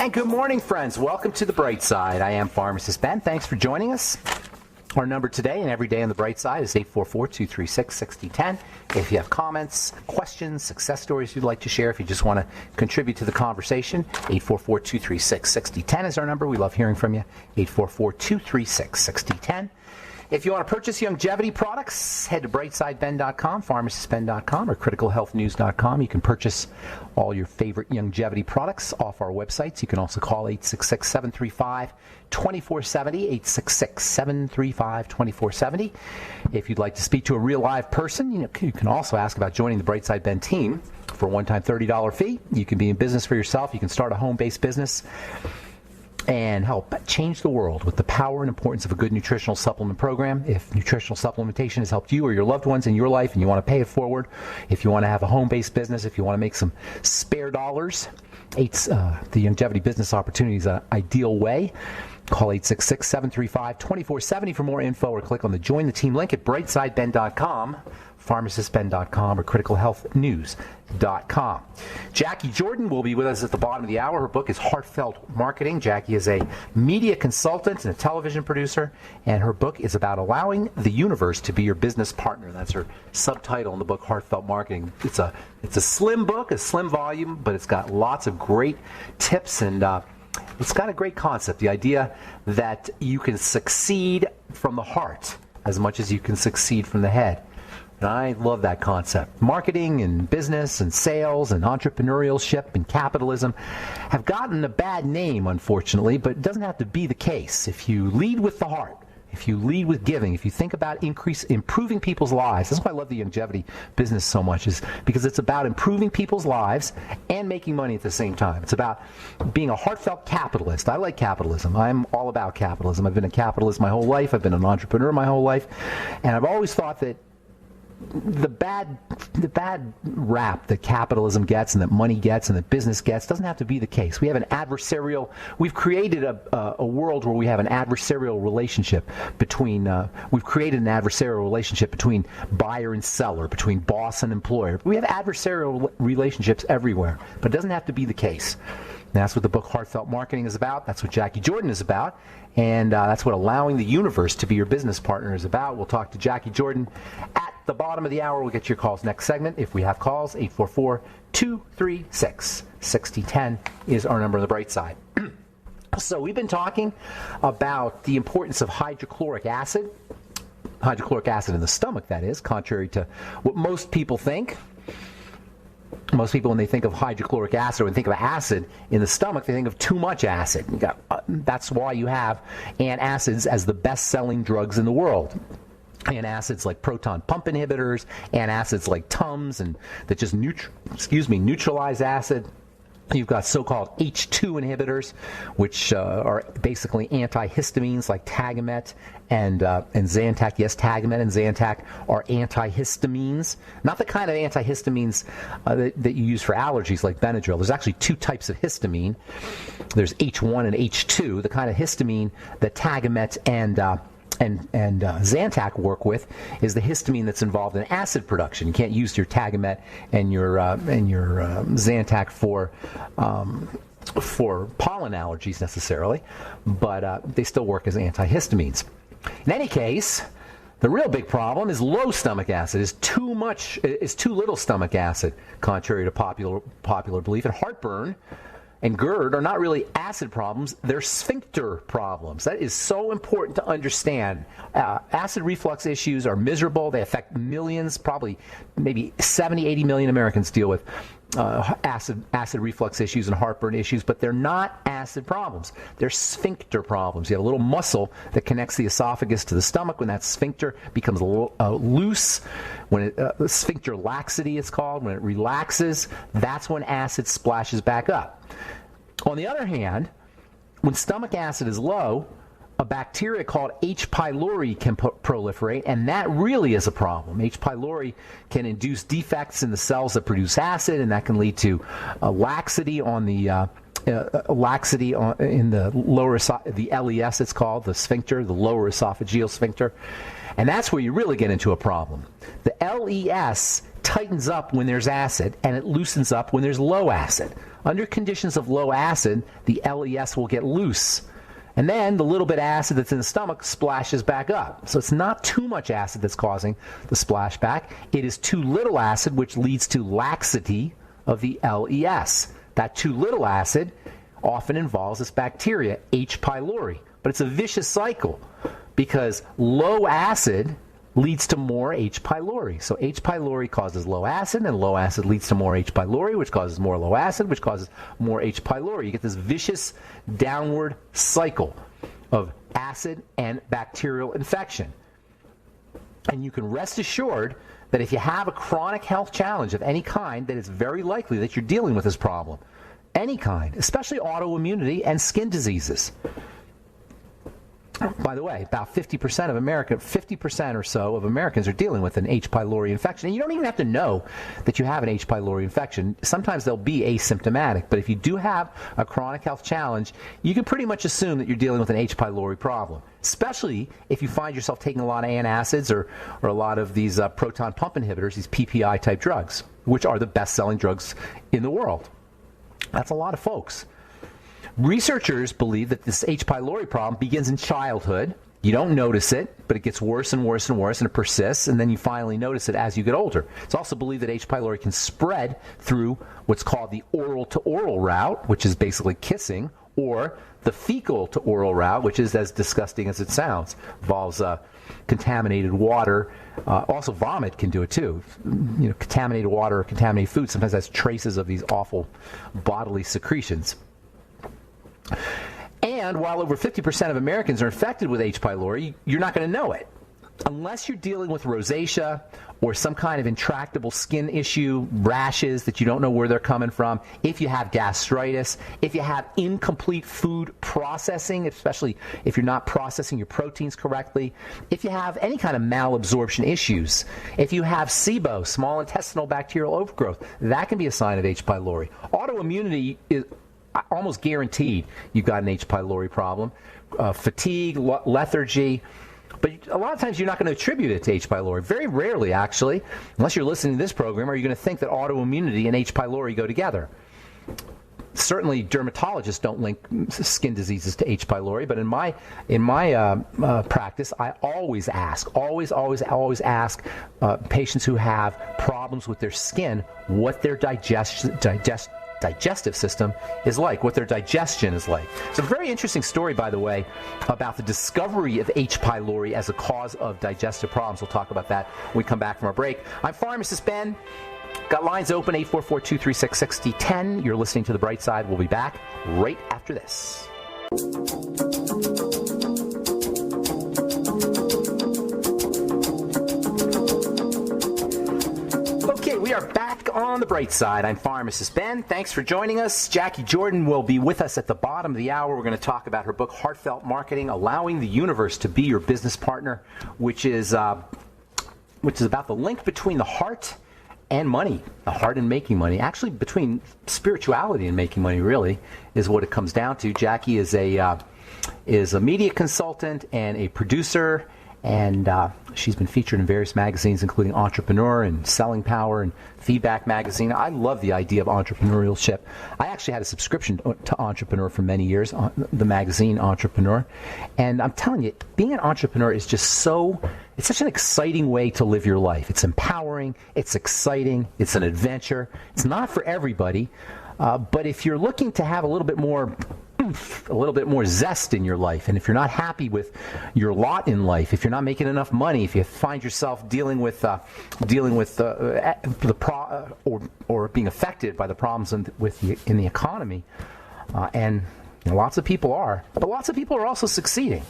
And good morning, friends. Welcome to The Bright Side. I am Pharmacist Ben. Thanks for joining us. Our number today and every day on The Bright Side is 844-236-6010. If you have comments, questions, success stories you'd like to share, if you just want to contribute to the conversation, 844-236-6010 is our number. We love hearing from you, 844-236-6010. If you want to purchase longevity products, head to brightsideben.com, pharmacistben.com, or criticalhealthnews.com. You can purchase all your favorite longevity products off our websites. You can also call 866-735-2470, 866-735-2470. If you'd like to speak to a real live person, you can also ask about joining the Brightside Ben team for a one-time $30 fee. You can be in business for yourself. You can start a home-based business and help change the world with the power and importance of a good nutritional supplement program. If nutritional supplementation has helped you or your loved ones in your life and you want to pay it forward, if you want to have a home-based business, if you want to make some spare dollars, the longevity business opportunity is an ideal way. Call 866-735-2470 for more info, or click on the Join the Team link at brightsideben.com, pharmacistben.com, or criticalhealthnews.com. Jackie Jordan will be with us at the bottom of the hour. Her book is Heartfelt Marketing. Jackie is a media consultant and a television producer, and her book is about allowing the universe to be your business partner. That's her subtitle in the book, Heartfelt Marketing. It's a slim book, a slim volume, but it's got lots of great tips, and it's got a great concept, the idea that you can succeed from the heart as much as you can succeed from the head. And I love that concept. Marketing and business and sales and entrepreneurship and capitalism have gotten a bad name, unfortunately, but it doesn't have to be the case. If you lead with the heart, if you lead with giving, if you think about improving people's lives, that's why I love the longevity business so much, is because it's about improving people's lives and making money at the same time. It's about being a heartfelt capitalist. I like capitalism. I'm all about capitalism. I've been a capitalist my whole life. I've been an entrepreneur my whole life. And I've always thought that the bad rap that capitalism gets and that money gets and that business gets doesn't have to be the case. We've created a world where we have an adversarial relationship between buyer and seller, between boss and employer. We have adversarial relationships everywhere, but it doesn't have to be the case. And that's what the book Heartfelt Marketing is about. That's what Jackie Jordan is about. And that's what allowing the universe to be your business partner is about. We'll talk to Jackie Jordan at the bottom of the hour. We'll get your calls next segment. If we have calls, 844-236-6010 is our number on the Bright Side. So we've been talking about the importance of hydrochloric acid in the stomach, that is, contrary to what most people think. Most people, when they think of hydrochloric acid, or when they think of acid in the stomach, they think of too much acid. That's why you have antacids as the best-selling drugs in the world. Antacids like proton pump inhibitors, antacids like Tums, and that just neutralize acid. You've got so-called H2 inhibitors, which are basically antihistamines like Tagamet and Zantac. Yes, Tagamet and Zantac are antihistamines. Not the kind of antihistamines that you use for allergies like Benadryl. There's actually two types of histamine. There's H1 and H2. The kind of histamine that Tagamet and Zantac work with is the histamine that's involved in acid production. You can't use your Tagamet and your Zantac for pollen allergies necessarily, but they still work as antihistamines. In any case, the real big problem is low stomach acid, is too little stomach acid, contrary to popular belief. And heartburn and GERD are not really acid problems, they're sphincter problems. That is so important to understand. Acid reflux issues are miserable. They affect millions, probably maybe 70, 80 million Americans deal with acid reflux issues and heartburn issues, but they're not acid problems. They're sphincter problems. You have a little muscle that connects the esophagus to the stomach. When that sphincter becomes a little loose, when sphincter laxity it's called, when it relaxes, that's when acid splashes back up. On the other hand, when stomach acid is low, a bacteria called H. pylori can proliferate, and that really is a problem. H. pylori can induce defects in the cells that produce acid, and that can lead to laxity in the lower the LES, it's called, the sphincter, the lower esophageal sphincter. And that's where you really get into a problem. The LES tightens up when there's acid, and it loosens up when there's low acid. Under conditions of low acid, the LES will get loose. And then the little bit of acid that's in the stomach splashes back up. So it's not too much acid that's causing the splashback. It is too little acid, which leads to laxity of the LES. That too little acid often involves this bacteria, H. pylori. But it's a vicious cycle because low acid leads to more H. pylori. So H. pylori causes low acid, and low acid leads to more H. pylori, which causes more low acid, which causes more H. pylori. You get this vicious downward cycle of acid and bacterial infection. And you can rest assured that if you have a chronic health challenge of any kind, that it's very likely that you're dealing with this problem. Any kind, especially autoimmunity and skin diseases. By the way, about 50% or so of Americans are dealing with an H. pylori infection. And you don't even have to know that you have an H. pylori infection. Sometimes they'll be asymptomatic. But if you do have a chronic health challenge, you can pretty much assume that you're dealing with an H. pylori problem, especially if you find yourself taking a lot of antacids or a lot of these proton pump inhibitors, these PPI-type drugs, which are the best-selling drugs in the world. That's a lot of folks. Researchers believe that this H. pylori problem begins in childhood. You don't notice it, but it gets worse and worse and worse, and it persists, and then you finally notice it as you get older. It's also believed that H. pylori can spread through what's called the oral-to-oral route, which is basically kissing, or the fecal-to-oral route, which is as disgusting as it sounds. Involves contaminated water. Also, vomit can do it too. You know, contaminated water or contaminated food sometimes has traces of these awful bodily secretions. And while over 50% of Americans are infected with H. pylori, you're not going to know it. Unless you're dealing with rosacea or some kind of intractable skin issue, rashes that you don't know where they're coming from, if you have gastritis, if you have incomplete food processing, especially if you're not processing your proteins correctly, if you have any kind of malabsorption issues, if you have SIBO, small intestinal bacterial overgrowth, that can be a sign of H. pylori. Autoimmunity is almost guaranteed you've got an H. pylori problem. Fatigue, lethargy. But a lot of times you're not going to attribute it to H. pylori. Very rarely, actually, unless you're listening to this program, are you going to think that autoimmunity and H. pylori go together. Certainly, dermatologists don't link skin diseases to H. pylori, but in my practice, I always ask patients who have problems with their skin what their digestive system is like, what their digestion is like. It's a very interesting story, by the way, about the discovery of H. pylori as a cause of digestive problems. We'll talk about that when we come back from our break. I'm Pharmacist Ben. Got lines open, 844-236-6010. You're listening to The Bright Side. We'll be back right after this. Okay, we are back on The Bright Side. I'm Pharmacist Ben. Thanks for joining us. Jackie Jordan will be with us at the bottom of the hour. We're going to talk about her book, Heartfelt Marketing, Allowing the Universe to Be Your Business Partner, which is about the link between the heart and money, the heart and making money. Actually, between spirituality and making money, really, is what it comes down to. Jackie is a media consultant and a producer, and she's been featured in various magazines, including Entrepreneur and Selling Power and Feedback Magazine. I love the idea of entrepreneurship. I actually had a subscription to Entrepreneur for many years, the magazine Entrepreneur. And I'm telling you, being an entrepreneur is just it's such an exciting way to live your life. It's empowering, it's exciting, it's an adventure. It's not for everybody, but if you're looking to have a little bit more zest in your life, and if you're not happy with your lot in life, if you're not making enough money, if you find yourself dealing with or being affected by the problems in the economy, and lots of people are, but lots of people are also succeeding.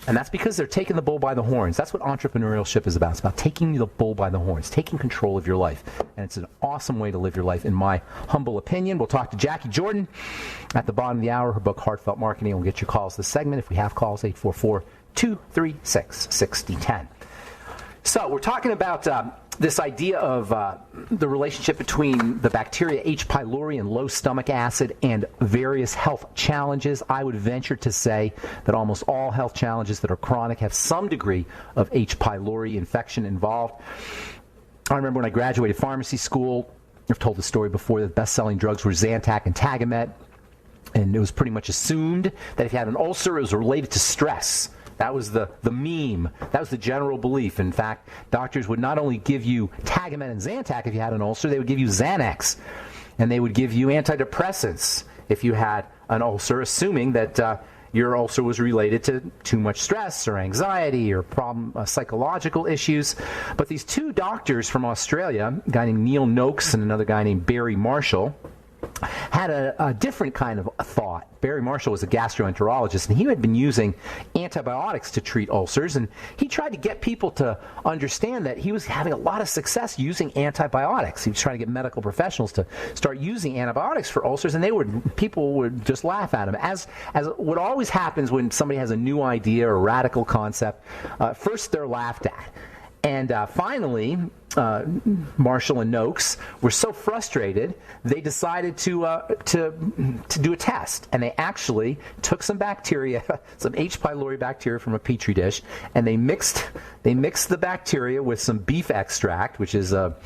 And that's because they're taking the bull by the horns. That's what entrepreneurship is about. It's about taking the bull by the horns, taking control of your life. And it's an awesome way to live your life, in my humble opinion. We'll talk to Jackie Jordan at the bottom of the hour. Her book, Heartfelt Marketing. We'll get your calls this segment. If we have calls, 844-236-6010. So we're talking about this idea of the relationship between the bacteria H. pylori and low stomach acid and various health challenges. I would venture to say that almost all health challenges that are chronic have some degree of H. pylori infection involved. I remember when I graduated pharmacy school, I've told the story before. The best-selling drugs were Zantac and Tagamet, and it was pretty much assumed that if you had an ulcer, it was related to stress. That was the meme. That was the general belief. In fact, doctors would not only give you Tagamet and Zantac if you had an ulcer, they would give you Xanax, and they would give you antidepressants if you had an ulcer, assuming that your ulcer was related to too much stress or anxiety or psychological issues. But these two doctors from Australia, a guy named Neil Noakes and another guy named Barry Marshall, had a different kind of thought. Barry Marshall was a gastroenterologist, and he had been using antibiotics to treat ulcers, and he tried to get people to understand that he was having a lot of success using antibiotics. He was trying to get medical professionals to start using antibiotics for ulcers, and people would just laugh at him. As what always happens when somebody has a new idea or a radical concept, first they're laughed at. And finally, Marshall and Noakes were so frustrated, they decided to do a test. And they actually took some bacteria, some H. pylori bacteria from a petri dish, and they mixed the bacteria with some beef extract, which is a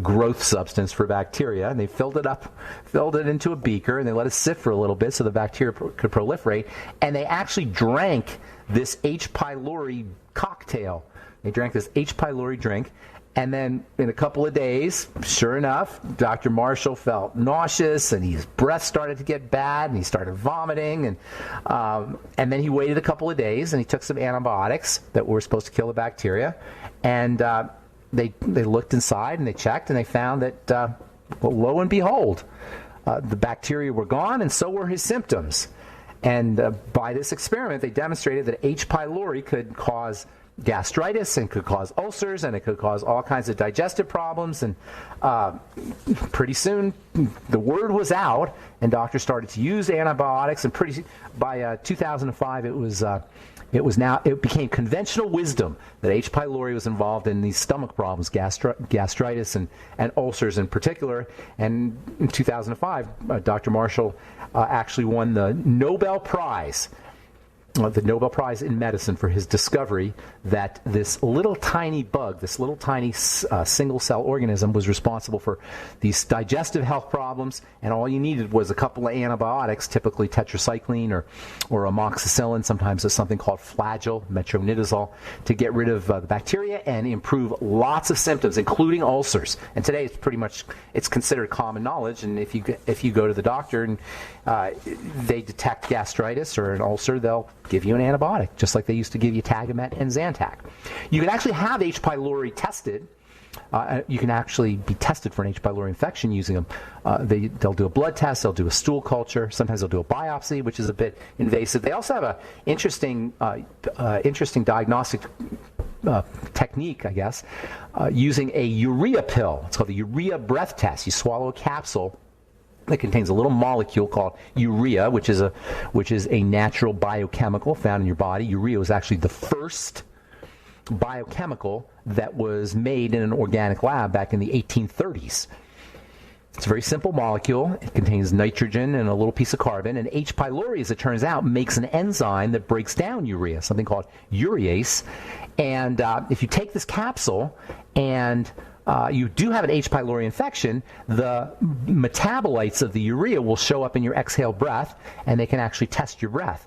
growth substance for bacteria. And they filled it into a beaker, and they let it sit for a little bit so the bacteria could proliferate. And they actually drank this H. pylori cocktail. They drank this H. pylori drink, and then in a couple of days, sure enough, Dr. Marshall felt nauseous, and his breath started to get bad, and he started vomiting, and then he waited a couple of days, and he took some antibiotics that were supposed to kill the bacteria, and they looked inside, and they checked, and they found that, well, lo and behold, the bacteria were gone, and so were his symptoms. And by this experiment, they demonstrated that H. pylori could cause gastritis and could cause ulcers, and it could cause all kinds of digestive problems. And pretty soon the word was out, and doctors started to use antibiotics, and by 2005 it became conventional wisdom that H. pylori was involved in these stomach problems, gastritis and ulcers in particular. And in 2005, Dr. Marshall actually won the Nobel Prize in medicine for his discovery that this little tiny bug, this little tiny single-cell organism, was responsible for these digestive health problems, and all you needed was a couple of antibiotics, typically tetracycline or amoxicillin, sometimes it's something called Flagyl, metronidazole, to get rid of the bacteria and improve lots of symptoms, including ulcers. And today it's considered common knowledge, and if you go to the doctor and they detect gastritis or an ulcer, they'll give you an antibiotic, just like they used to give you Tagamet and Zantac. You can actually have H. pylori tested. You can actually be tested for an H. pylori infection using them. They'll do a blood test, they'll do a stool culture, sometimes they'll do a biopsy, which is a bit invasive. They also have an interesting diagnostic technique, I guess, using a urea pill. It's called the urea breath test. You swallow a capsule that contains a little molecule called urea, which is a natural biochemical found in your body. Urea was actually the first biochemical that was made in an organic lab back in the 1830s. It's a very simple molecule. It contains nitrogen and a little piece of carbon. And H. pylori, as it turns out, makes an enzyme that breaks down urea, something called urease. And if you take this capsule and you do have an H. pylori infection, the metabolites of the urea will show up in your exhaled breath, and they can actually test your breath.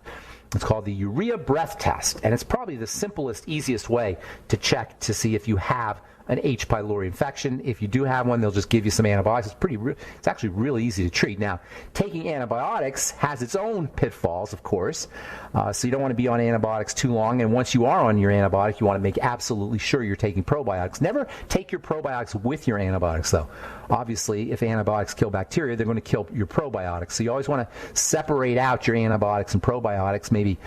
It's called the urea breath test, and it's probably the simplest, easiest way to check to see if you have an H. pylori infection. If you do have one, they'll just give you some antibiotics. It's actually really easy to treat. Now, taking antibiotics has its own pitfalls, of course, so you don't want to be on antibiotics too long, and once you are on your antibiotic, you want to make absolutely sure you're taking probiotics. Never take your probiotics with your antibiotics, though. Obviously, if antibiotics kill bacteria, they're going to kill your probiotics, so you always want to separate out your antibiotics and probiotics, maybe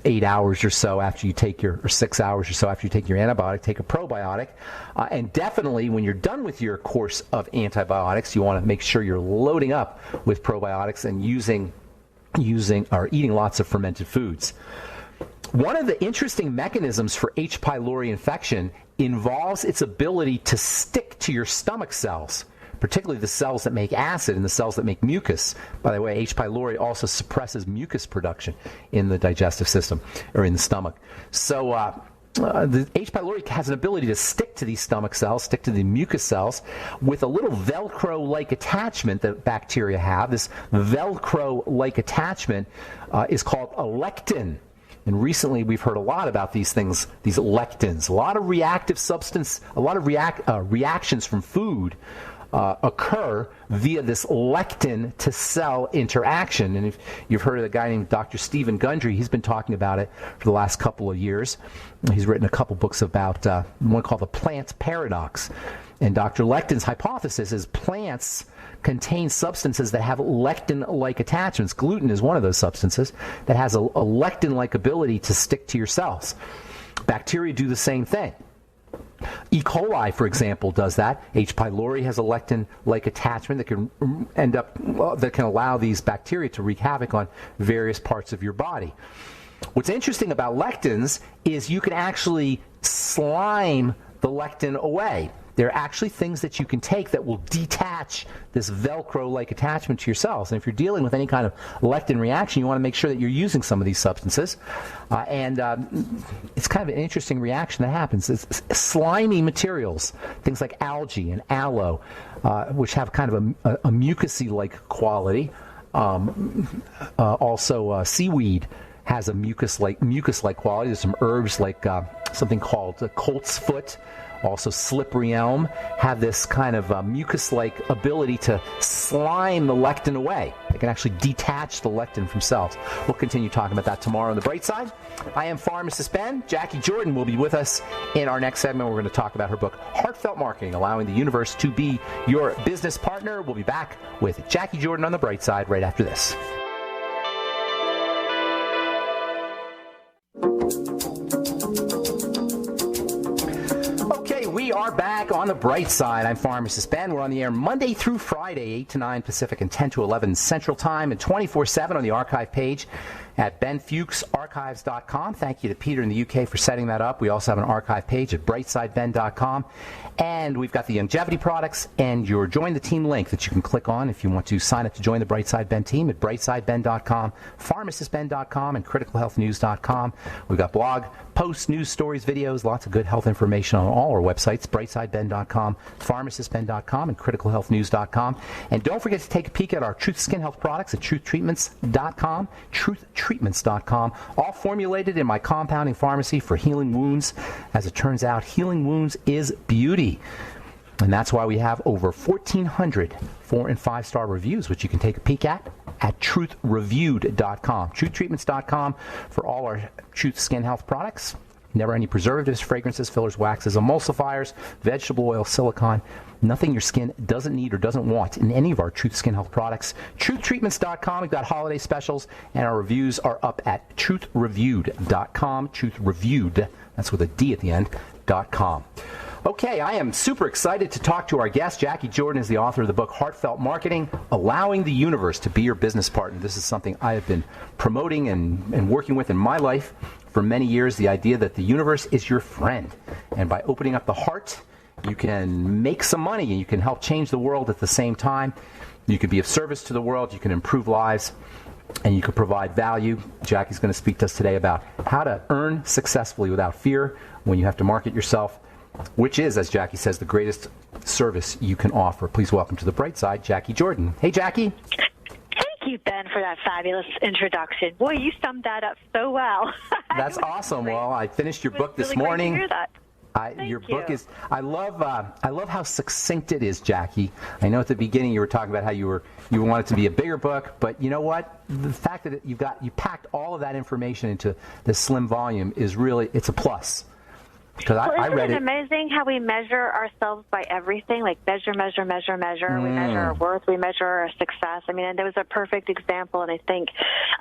8 hours or so after you take or 6 hours or so after you take your antibiotic, take a probiotic. And definitely, when you're done with your course of antibiotics, you want to make sure you're loading up with probiotics and using or eating lots of fermented foods. One of the interesting mechanisms for H. pylori infection involves its ability to stick to your stomach cells, particularly the cells that make acid and the cells that make mucus. By the way, H. pylori also suppresses mucus production in the digestive system or in the stomach. So the H. pylori has an ability to stick to these stomach cells, stick to the mucus cells, with a little Velcro-like attachment that bacteria have. This Velcro-like attachment is called a lectin. And recently we've heard a lot about these things, these lectins. A lot of reactive substance, a lot of reactions from food occur via this lectin to cell interaction. And if you've heard of a guy named Dr. Stephen Gundry, he's been talking about it for the last couple of years. He's written a couple books about one called the plant paradox. And Dr. Lectin's hypothesis is plants contain substances that have lectin-like attachments. Gluten is one of those substances that has a lectin-like ability to stick to your cells. Bacteria do the same thing. E. coli, for example, does that. H. pylori has a lectin-like attachment that can that can allow these bacteria to wreak havoc on various parts of your body. What's interesting about lectins is you can actually slime the lectin away. There are actually things that you can take that will detach this Velcro-like attachment to your cells. And if you're dealing with any kind of lectin reaction, you want to make sure that you're using some of these substances. It's kind of an interesting reaction that happens. It's slimy materials, things like algae and aloe, which have kind of a mucousy-like quality. Also, seaweed has a mucus-like quality. There's some herbs like something called colt's foot, also slippery elm, have this kind of mucus-like ability to slime the lectin away. They can actually detach the lectin from cells. We'll continue talking about that tomorrow on The Bright Side. I am Pharmacist Ben. Jackie Jordan will be with us in our next segment. We're going to talk about her book, Heartfelt Marketing, Allowing the Universe to Be Your Business Partner. We'll be back with Jackie Jordan on The Bright Side right after this. We are back on The Bright Side. I'm Pharmacist Ben. We're on the air Monday through Friday, 8 to 9 Pacific and 10 to 11 Central Time, and 24/7 on the archive page at benfuchsarchives.com. Thank you to Peter in the UK for setting that up. We also have an archive page at brightsideben.com. And we've got the longevity products and your Join the Team link that you can click on if you want to sign up to join the Brightside Ben team at brightsideben.com, pharmacistben.com, and criticalhealthnews.com. We've got blog posts, news stories, videos, lots of good health information on all our websites, brightsideben.com, pharmacistben.com, and criticalhealthnews.com. And don't forget to take a peek at our Truth Skin Health products at truthtreatments.com, truthtreatments.com, all formulated in my compounding pharmacy for healing wounds. As it turns out, healing wounds is beauty. And that's why we have over 1,400 4- and 5-star reviews, which you can take a peek at truthreviewed.com. Truthtreatments.com for all our Truth Skin Health products. Never any preservatives, fragrances, fillers, waxes, emulsifiers, vegetable oil, silicone. Nothing your skin doesn't need or doesn't want in any of our Truth Skin Health products. Truthtreatments.com. We've got holiday specials, and our reviews are up at truthreviewed.com. Truthreviewed, that's with a D at the end, .com. Okay, I am super excited to talk to our guest. Jackie Jordan is the author of the book Heartfelt Marketing, Allowing the Universe to Be Your Business Partner. This is something I have been promoting and working with in my life for many years, the idea that the universe is your friend. And by opening up the heart, you can make some money and you can help change the world at the same time. You can be of service to the world, you can improve lives, and you can provide value. Jackie's going to speak to us today about how to earn successfully without fear when you have to market yourself, which is, as Jackie says, the greatest service you can offer. Please welcome to The Bright Side, Jackie Jordan. Hey, Jackie. Thank you, Ben, for that fabulous introduction. Boy, you summed that up so well. That's awesome. Great. Well, I finished your book this morning. Great to hear that. Your book is. I love how succinct it is, Jackie. I know at the beginning you were talking about how you want it to be a bigger book, but you know what? The fact that you packed all of that information into this slim volume is really, it's a plus. Because I read it. Isn't it amazing how we measure ourselves by everything? Like measure. We measure our worth. We measure our success. I mean, and there was a perfect example. And I think,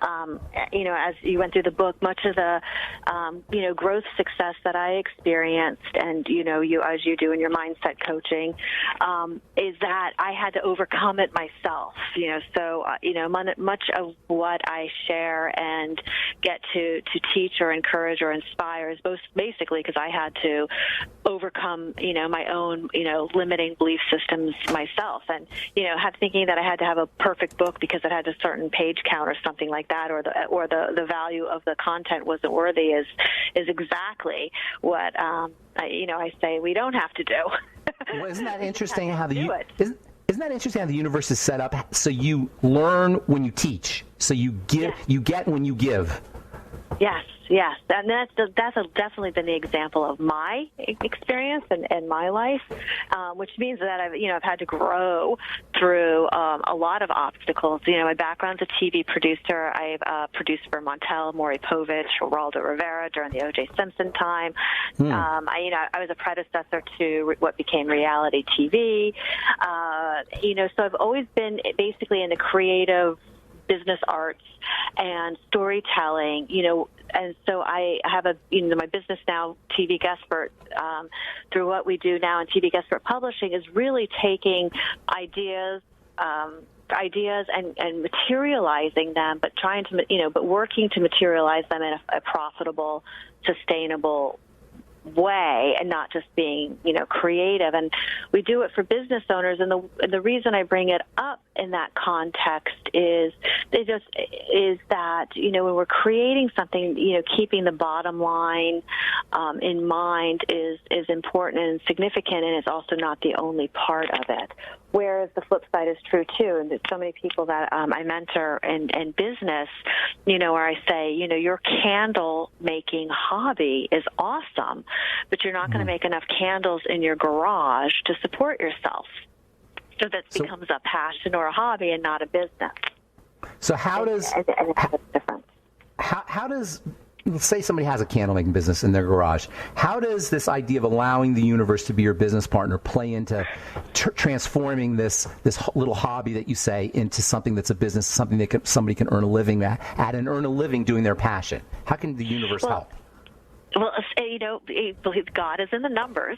as you went through the book, much of the, growth success that I experienced, and you as you do in your mindset coaching, is that I had to overcome it myself. Much of what I share and get to teach or encourage or inspire there is basically because I had to overcome, my own, limiting belief systems myself, and thinking that I had to have a perfect book because it had a certain page count or something like that, or the value of the content wasn't worthy is exactly what I say we don't have to do. Well, isn't that interesting how isn't that interesting how the universe is set up? So you learn when you teach. So you give, you get when you give. Yes, and that's definitely been the example of my experience and my life, which means that I've had to grow through a lot of obstacles. My background's a TV producer. I've produced for Montel, Maury Povich, Geraldo Rivera during the O.J. Simpson time. I was a predecessor to what became reality TV. So I've always been basically in the creative business arts and storytelling, and so I have my business now, TV Guestpert, through what we do now in TV Guestpert Publishing is really taking ideas and materializing them, but but working to materialize them in a profitable, sustainable way, and not just being creative. And we do it for business owners, and the reason I bring it up in that context is that when we're creating something, keeping the bottom line in mind is important and significant, and it's also not the only part of it. Whereas the flip side is true too, and there's so many people that I mentor in business, where I say, your candle making hobby is awesome, but you're not going to make enough candles in your garage to support yourself. So that becomes a passion or a hobby and not a business. So how does let's say somebody has a candle making business in their garage. How does this idea of allowing the universe to be your business partner play into transforming this little hobby that you say into something that's a business, something that somebody can earn a living at and earn a living doing their passion? How can the universe help? Well, God is in the numbers.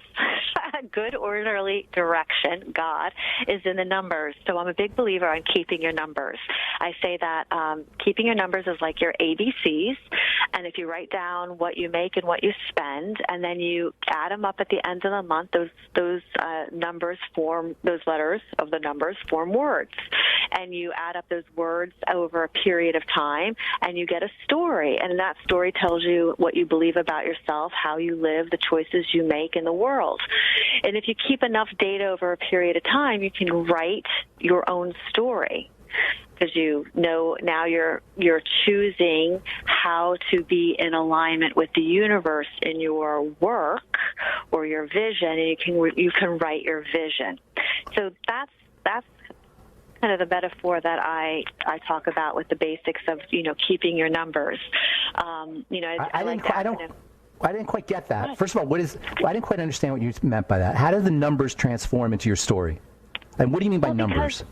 Good orderly direction, God is in the numbers. So I'm a big believer on keeping your numbers. I say that keeping your numbers is like your ABCs, and if you write down what you make and what you spend, and then you add them up at the end of the month, those numbers form, those letters of the numbers form words, and you add up those words over a period of time, and you get a story, and that story tells you what you believe about yourself, how you live, the choices you make in the world. And if you keep enough data over a period of time, you can write your own story, because now you're choosing how to be in alignment with the universe in your work or your vision, and you can write your vision. So that's kind of the metaphor that I talk about with the basics of keeping your numbers. I didn't quite get that. First of all, I didn't quite understand what you meant by that. How do the numbers transform into your story? And what do you mean by numbers?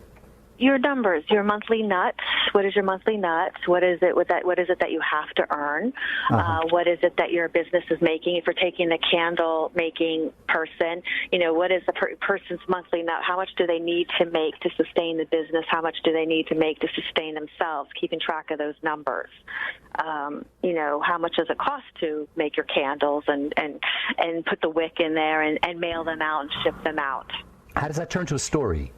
Your numbers, your monthly nuts. What is your monthly nuts? What is it that you have to earn? What is it that your business is making? If you're taking the candle making person, what is the person's monthly nut? How much do they need to make to sustain the business? How much do they need to make to sustain themselves? Keeping track of those numbers. How much does it cost to make your candles and put the wick in there and mail them out and ship them out? How does that turn to a story?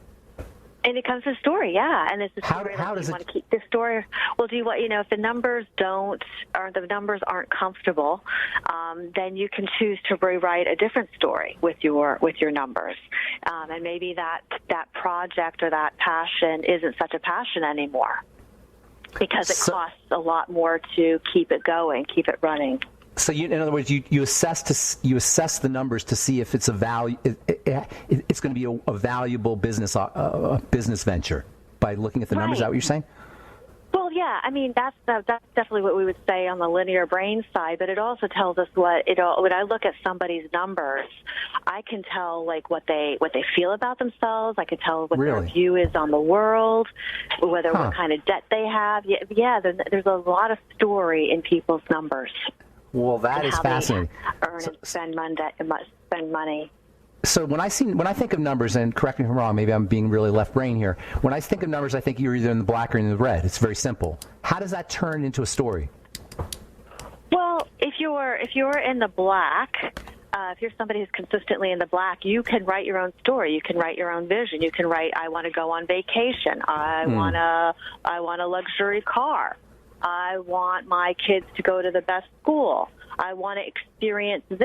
And it comes to a story, yeah. And it's a story. How does you want to keep the story? Well, if the numbers aren't comfortable, then you can choose to rewrite a different story with your numbers, and maybe that project or that passion isn't such a passion anymore because it costs a lot more to keep it going, keep it running. So, in other words, you assess the numbers to see if it's a value. It's going to be a valuable business venture by looking at the numbers. Is that what you're saying? Well, yeah. I mean, that's definitely what we would say on the linear brain side. But it also tells us when I look at somebody's numbers, I can tell what they feel about themselves. I can tell what their view is on the world, what kind of debt they have. Yeah. There's a lot of story in people's numbers. Well, that is fascinating. Earn and spend money. So when I think of numbers, and correct me if I'm wrong, maybe I'm being really left brain here. When I think of numbers, I think you're either in the black or in the red. It's very simple. How does that turn into a story? Well, if you're in the black, if you're somebody who's consistently in the black, you can write your own story. You can write your own vision. You can write, I want to go on vacation. I want a luxury car. I want my kids to go to the best school. I want to experience this.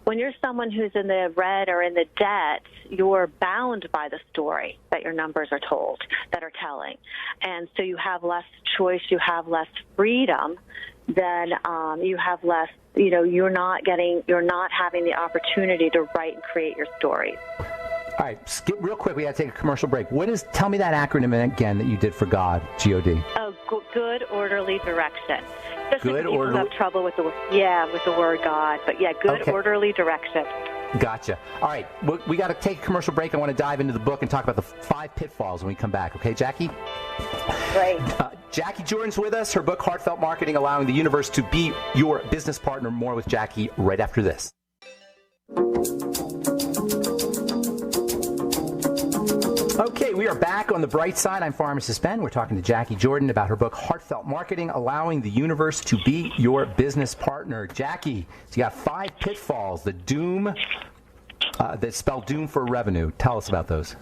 When you're someone who's in the red or in the debt, you're bound by the story that your numbers are told, that are telling. And so you have less choice, you have less freedom, then you have less, you're not having the opportunity to write and create your stories. All right, skip real quick. We got to take a commercial break. Tell me that acronym again that you did for God, G-O-D. Oh, good orderly direction. Especially Good when people orderly. have trouble with the word God. But yeah, good Okay. orderly direction. Gotcha. All right, we got to take a commercial break. I want to dive into the book and talk about the 5 pitfalls when we come back. Okay, Jackie? Great. Jackie Jordan's with us. Her book, Heartfelt Marketing, Allowing the Universe to Be Your Business Partner. More with Jackie right after this. Okay, we are back on the bright side. I'm Pharmacist Ben. We're talking to Jackie Jordan about her book, Heartfelt Marketing, Allowing the Universe to Be Your Business Partner. Jackie, so you got 5 pitfalls, the doom, that spell doom for revenue. Tell us about those.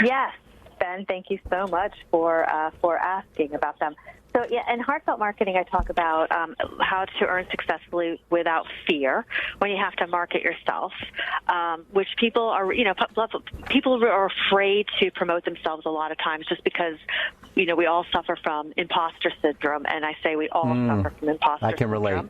Yes, Ben, thank you so much for asking about them. So, yeah, in Heartfelt Marketing, I talk about how to earn successfully without fear when you have to market yourself, which people are, people are afraid to promote themselves a lot of times just because, we all suffer from imposter syndrome, and I say we all suffer from imposter syndrome. I can relate.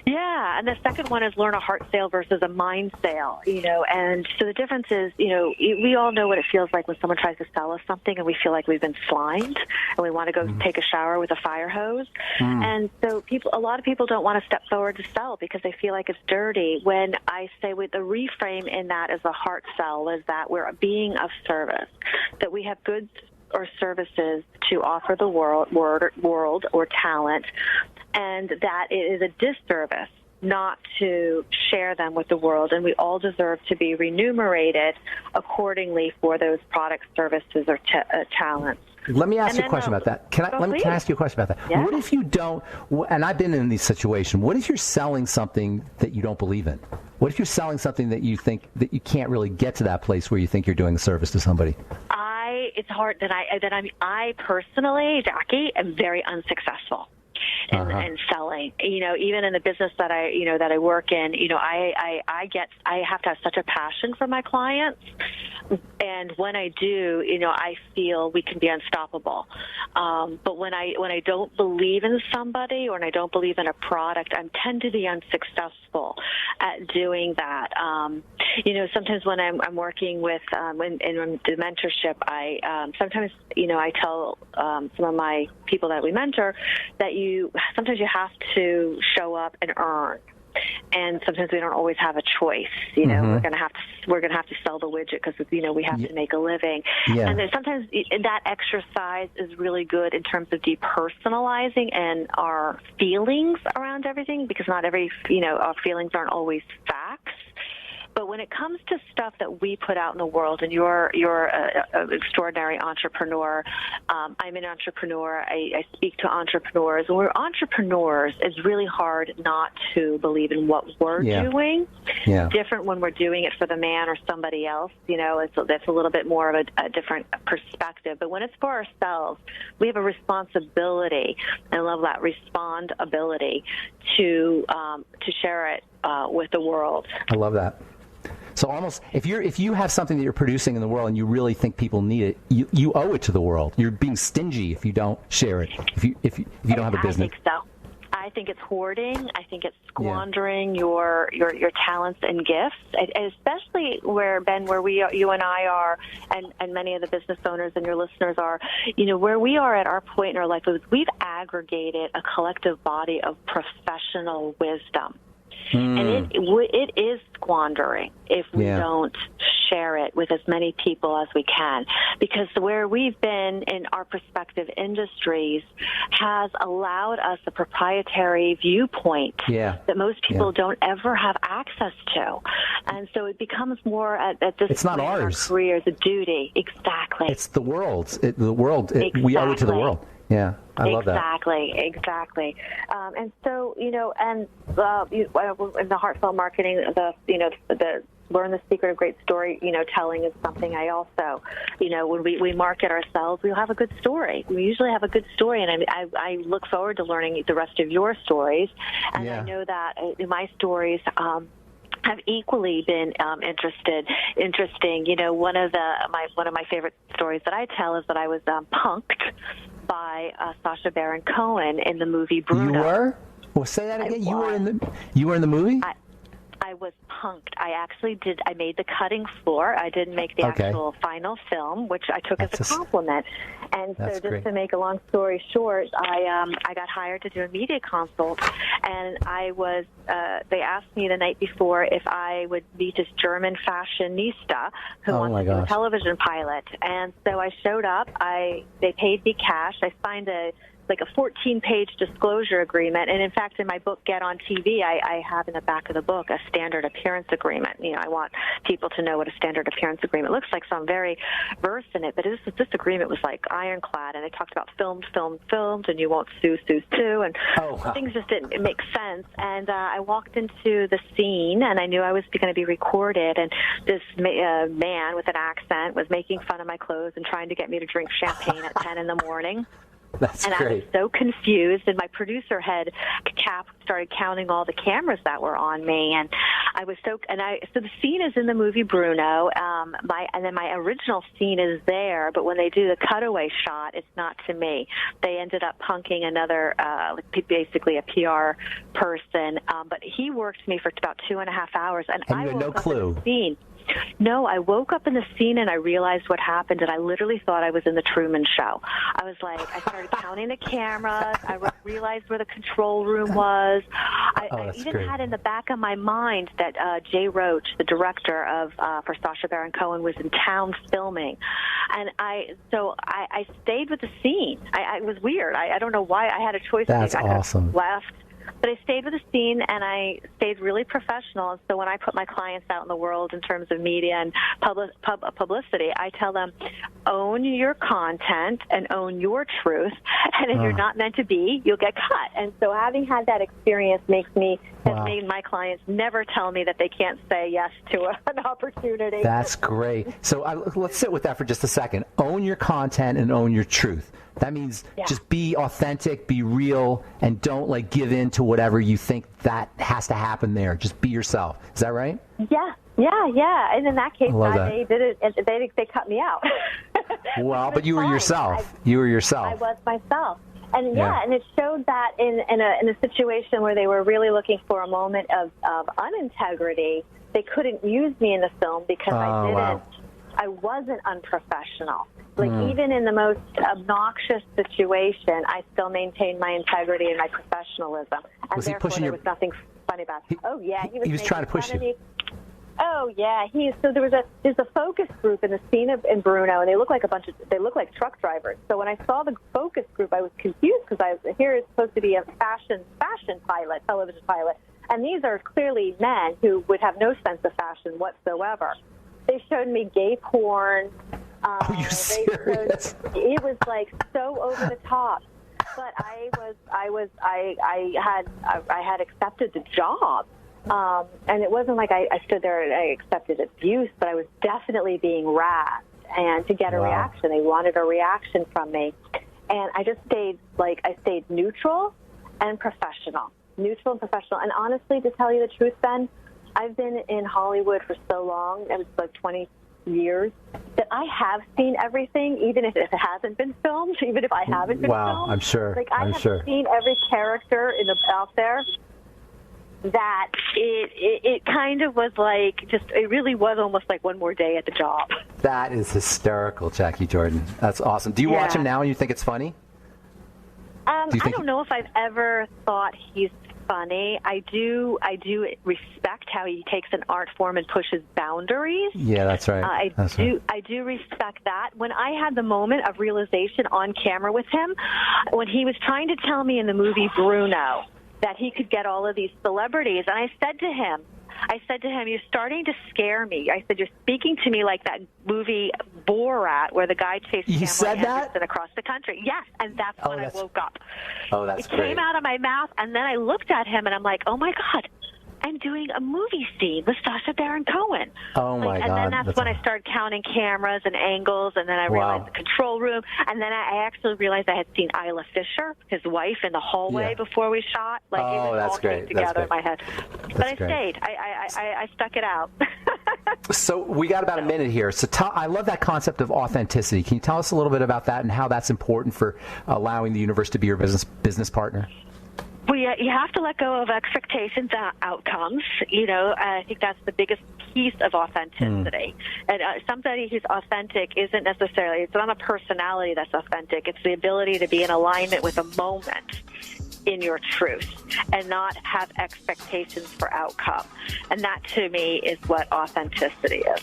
Yeah, and the second one is learn a heart sale versus a mind sale, and so the difference is, we all know what it feels like when someone tries to sell us something and we feel like we've been slimed and we want to go take a shower with a fire hose. And so a lot of people don't want to step forward to sell because they feel like it's dirty. When I say with the reframe in that as a heart sell is that we're being of service, that we have goods or services to offer the world or talent, and that it is a disservice not to share them with the world, and we all deserve to be remunerated accordingly for those products, services, or talents. Let me ask you a question about that. Can I ask you a question about that? Yeah. What if you don't, and I've been in these situations, what if you're selling something that you don't believe in? What if you're selling something that you think that you can't really get to that place where you think you're doing a service to somebody? It's hard I personally, Jackie, am very unsuccessful in selling. Even in the business that I work in, I have to have such a passion for my clients. And when I do, I feel we can be unstoppable. But when I don't believe in somebody or when I don't believe in a product, I tend to be unsuccessful at doing that. Sometimes when I'm working with in the mentorship, I sometimes I tell some of my people that we mentor that sometimes you have to show up and earn. And sometimes we don't always have a choice. We're going to have to sell the widget because we have to make a living. Yeah. And then sometimes that exercise is really good in terms of depersonalizing and our feelings around everything, because not every our feelings aren't always facts. But when it comes to stuff that we put out in the world, and you're an extraordinary entrepreneur, I'm an entrepreneur. I speak to entrepreneurs. When we're entrepreneurs, it's really hard not to believe in what we're doing. Yeah. Different when we're doing it for the man or somebody else. That's a little bit more of a different perspective. But when it's for ourselves, we have a responsibility. I love that respondability to share it with the world. I love that. So almost, if you have something that you're producing in the world and you really think people need it, you owe it to the world. You're being stingy if you don't share it. If you don't have a business. I think so. I think it's hoarding. I think it's squandering your talents and gifts, especially where, Ben, you and I are, and many of the business owners and your listeners are, where we are at our point in our life is we've aggregated a collective body of professional wisdom. And it is squandering if we don't share it with as many people as we can, because where we've been in our prospective industries has allowed us a proprietary viewpoint that most people don't ever have access to. And so it becomes more at this it's not point ours. in our career as a duty. Exactly. It's the world's. We owe it to the world. Yeah, I love that. Exactly. And so, and in the heartfelt marketing, the learn the secret of great story, telling is something I also, when we market ourselves, we'll have a good story. We usually have a good story, and I look forward to learning the rest of your stories. And I know that my stories have equally been interesting. One of my favorite stories that I tell is that I was punked by Sacha Baron Cohen in the movie Bruno. You were? Well, say that again. You were in the movie? I was punked. I actually did. I made the cutting floor. I didn't make the actual final film, which I took as a compliment. And so, just to make a long story short, I got hired to do a media consult, and I was. They asked me the night before if I would meet this German fashionista who wanted to do a television pilot, and so I showed up. They paid me cash. I signed a 14-page disclosure agreement. And in fact, in my book, Get on TV, I have in the back of the book a standard appearance agreement. I want people to know what a standard appearance agreement looks like, so I'm very versed in it. But this agreement was like ironclad, and it talked about filmed, and you won't sue, and things just didn't make sense. And I walked into the scene, and I knew I was going to be recorded, and this man with an accent was making fun of my clothes and trying to get me to drink champagne at 10 in the morning. That's great. I was so confused, and my producer head started counting all the cameras that were on me, and so the scene is in the movie Bruno, and then my original scene is there, but when they do the cutaway shot, it's not to me. They ended up punking another, basically a PR person, but he worked me for about 2.5 hours, and I you had no woke up clue. in the scene. No, I woke up in the scene and I realized what happened, and I literally thought I was in the Truman Show. I started counting the cameras. I realized where the control room was. I even had in the back of my mind that Jay Roach, the director for Sacha Baron Cohen, was in town filming, and I stayed with the scene. It was weird. I don't know why. I had a choice. That's awesome. I left. But I stayed with the scene, and I stayed really professional. And so when I put my clients out in the world in terms of media and publicity, I tell them, own your content and own your truth. And if you're not meant to be, you'll get cut. And so having had that experience has made my clients never tell me that they can't say yes to an opportunity. That's great. So let's sit with that for just a second. Own your content and own your truth. That means just be authentic, be real, and don't give in to whatever you think that has to happen there. Just be yourself. Is that right? Yeah. And in that case, they did it. They cut me out. Well, but you were yourself. You were yourself. I was myself. And and it showed that in a situation where they were really looking for a moment of unintegrity, they couldn't use me in the film because I wasn't unprofessional. Even in the most obnoxious situation, I still maintained my integrity and my professionalism. And was he pushing there was nothing funny about it. He was trying to push you. Oh yeah, so there's a focus group in the scene in Bruno, and they look like truck drivers. So when I saw the focus group, I was confused because here is supposed to be a fashion pilot, television pilot, and these are clearly men who would have no sense of fashion whatsoever. They showed me gay porn. Are you serious? It was so over the top. But I had accepted the job. And it wasn't like I stood there and I accepted abuse, but I was definitely being razzed. And to get a reaction, they wanted a reaction from me. And I just stayed neutral and professional. And honestly, to tell you the truth, Ben, I've been in Hollywood for so long, it was 20 years, that I have seen everything, even if it hasn't been filmed, even if I haven't been filmed. Wow, I'm sure. I have seen every character out there. That it kind of was it really was almost like one more day at the job. That is hysterical, Jackie Jordan. That's awesome. Do you watch him now and you think it's funny? I don't know if I've ever thought he's funny. I do respect how he takes an art form and pushes boundaries. Yeah, that's right. I do respect that. When I had the moment of realization on camera with him, when he was trying to tell me in the movie Bruno that he could get all of these celebrities, and I said to him, I said to him, "You're starting to scare me." I said, "You're speaking to me like that movie Borat, where the guy chased Pamela Anderson across the country." Yes, and that's when I woke up. Oh, that's it great. Came out of my mouth, and then I looked at him, and I'm like, "Oh my God, I'm doing a movie scene with Sacha Baron Cohen." Oh my God! And then that's when I started counting cameras and angles, and then I realized the control room, and then I actually realized I had seen Isla Fisher, his wife, in the hallway before we shot. Like, it was all came together in my head. But I stayed. I stuck it out. So we got about a minute here. So I love that concept of authenticity. Can you tell us a little bit about that and how that's important for allowing the universe to be your business partner? Well, you have to let go of expectations and outcomes. I think that's the biggest piece of authenticity. And somebody who's authentic isn't necessarily, it's not a personality that's authentic. It's the ability to be in alignment with a moment in your truth and not have expectations for outcome. And that, to me, is what authenticity is.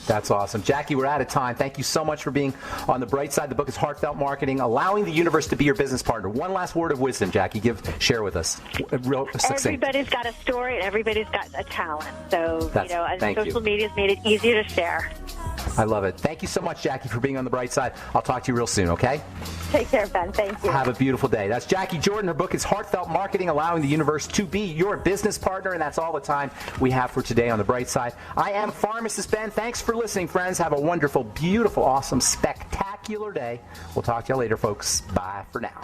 That's awesome. Jackie, we're out of time. Thank you so much for being on the bright side. The book is Heartfelt Marketing, Allowing the Universe to be Your Business Partner. One last word of wisdom, Jackie. Share with us. Real succinct. Everybody's got a story and everybody's got a talent. So, and social media's made it easier to share. I love it. Thank you so much, Jackie, for being on the bright side. I'll talk to you real soon, okay? Take care, Ben. Thank you. Have a beautiful day. That's Jackie Jordan. Her book is Heartfelt Marketing, Allowing the Universe to be Your Business Partner. And that's all the time we have for today on the bright side. I am Pharmacist Ben. Thanks for listening, friends. Have a wonderful, beautiful, awesome, spectacular day. We'll talk to you later, folks. Bye for now.